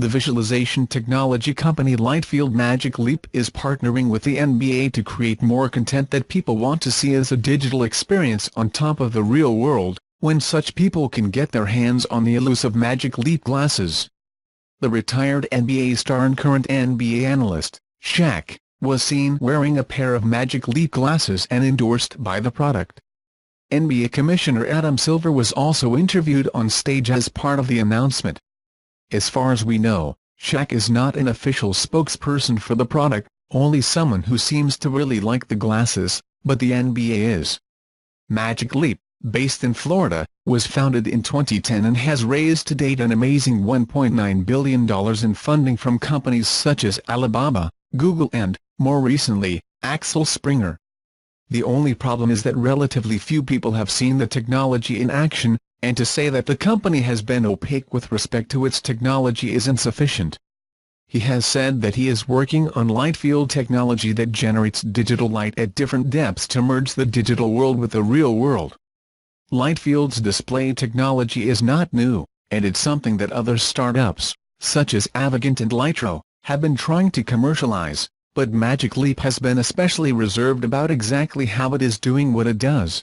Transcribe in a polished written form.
visualization technology company Lightfield Magic Leap is partnering with the NBA to create more content that people want to see as a digital experience on top of the real world, when such people can get their hands on the elusive Magic Leap glasses. The retired NBA star and current NBA analyst, Shaq, was seen wearing a pair of Magic Leap glasses and endorsed by the product. NBA Commissioner Adam Silver was also interviewed on stage as part of the announcement. As far as we know, Shaq is not an official spokesperson for the product, only someone who seems to really like the glasses, but the NBA is. Magic Leap, based in Florida, was founded in 2010 and has raised to date an amazing $1.9 billion in funding from companies such as Alibaba, Google and, more recently, Axel Springer. The only problem is that relatively few people have seen the technology in action, and to say that the company has been opaque with respect to its technology is insufficient. He has said that he is working on Lightfield technology that generates digital light at different depths to merge the digital world with the real world. Lightfield's display technology is not new, and it's something that other startups, such as Avegant and Lytro, have been trying to commercialize, but Magic Leap has been especially reserved about exactly how it is doing what it does.